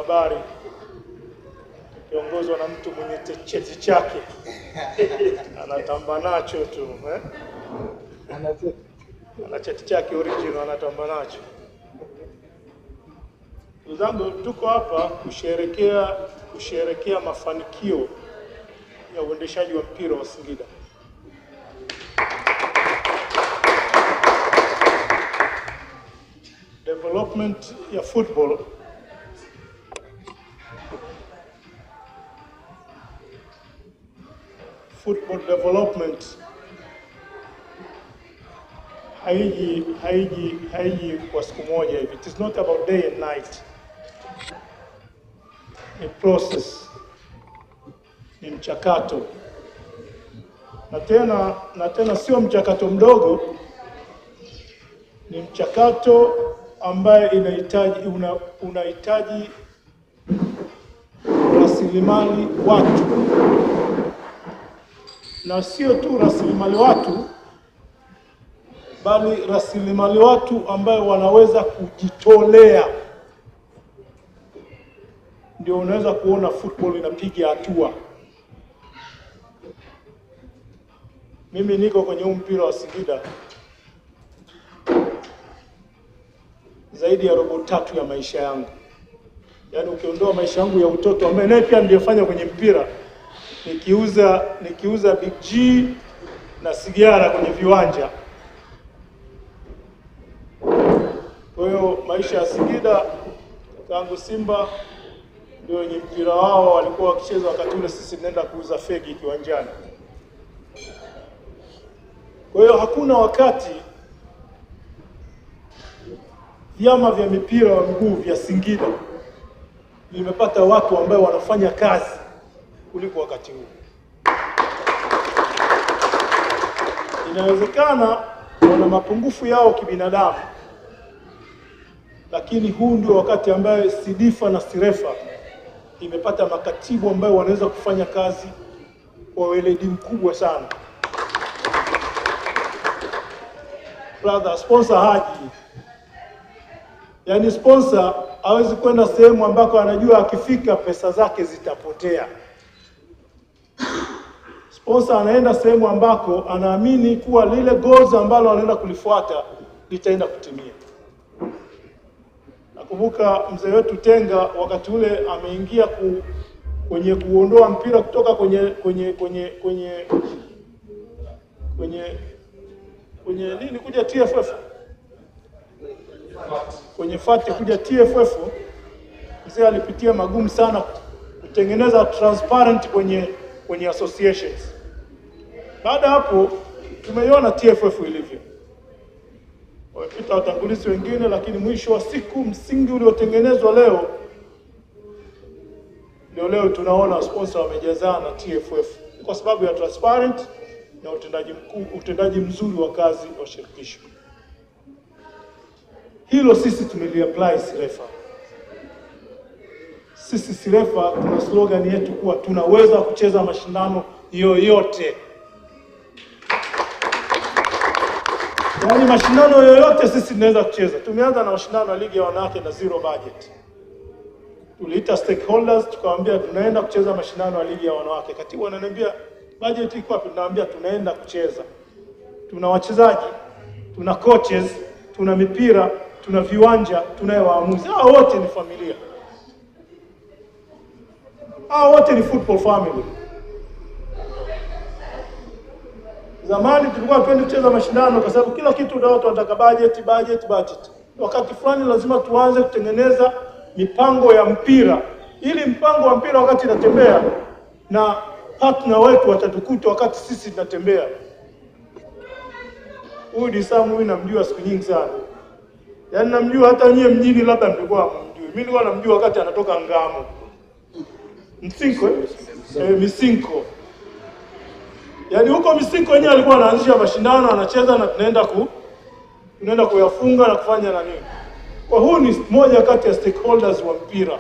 habari kiongozwa na mtu mwenye cheti chake anatamba nacho tu ana cheti chake original anatamba nacho. Ndugu zangu, tuko hapa kusherehekea mafanikio ya uendeshaji wa mpira wa Singida. Development ya football development haiji kwa siku moja hivi. It is not about day and night. Ni process, ni mchakato, na tena sio mchakato mdogo, ni mchakato ambaye unahitaji rasilimali watu, na sio tu rasilimali watu, bali rasilimali watu ambayo wanaweza kujitolea. Ndio unaweza kuona football inapiga hatua. Mimi niko kwenye mpira wa Singida zaidi ya robo tatu ya maisha yangu. Yaani ukiondoa maisha yangu ya utoto ambaye naye pia nilifanya kwenye mpira, nikiuza Big G na sigara kwenye viwanja. Kwa hiyo maisha ya Singida tangu Simba ndio wenye mpira wao walikuwa wakicheza, wakati ule sisi tunaenda kuuza fegi kiwanjani. Kwa hiyo hakuna wakati vyama vya mipira wa miguu vya Singida vimepata watu ambao wanafanya kazi kuliko wakati huu. Inawezekana wana mapungufu yao kibinadamu, lakini huu ndio wakati ambaye Sidifa na Sirefa imepata makatibu ambao wanaweza kufanya kazi kwa weledi mkubwa sana. Brother, sponsor haji. Yaani sponsor hawezi kwenda sehemu ambako anajua akifika pesa zake zitapotea. Sponsor anaenda sehemu ambako anaamini kuwa lile goals ambalo anaenda kulifuata litaenda kutimia. Nakumbuka mzee wetu Tenga wakati ule ameingia kwenye kuondoa mpira kutoka kwenye nini kuja TFF. Kwenye fati kuja TFF, mzee alipitia magumu sana kutengeneza transparent kwenye associations. Baada hapo tumeiona TFF ilivyo. Wamepita watangulizi wengine, lakini mwisho wa siku msingi uliotengenezwa leo tunaona sponsor wamejazana TFF kwa sababu ya transparent na utendaji mzuri wa kazi wa shirikisho. Hilo sisi tumeliapply Sirefa. Sisi Sirefa tuna slogan yetu kuwa tunaweza kucheza mashindano yoyote. Yaani mashindano yoyote sisi tunaweza kucheza. Tumeanza na mashindano ya ligi ya wanawake na zero budget. Tuliita stakeholders tukawaambia tunaenda kucheza mashindano ya ligi ya wanawake. Katibu ananiambia budget iko wapi? Tunaambia tunaenda kucheza. Tuna wachezaji, tuna coaches, tuna mipira, tuna viwanja, tunayo waamuzi. Hao wote ni familia. Hao wote ni football family. Zamani tulikuwa twende kucheza mashindano kwa sababu kila kitu ndio watu wanataka budget. Wakati fulani lazima tuanze kutengeneza mipango ya mpira. Ili mpango wa mpira wakati inatembea na partner wetu watatukuta wakati sisi tunatembea. Huyu Disamu huyu namjua siku nyingi sana. Yaani namjua hata nyie mjini labda mlikuwa hamjui. Mimi nilikuwa namjua wakati anatoka Ngamo. Misinko. Yaani huko Misinko yeye alikuwa anaanzisha mashindano, anacheza na tunaenda kuyafunga na kufanya na nini. Kwa huu ni moja kati ya stakeholders wa mpira.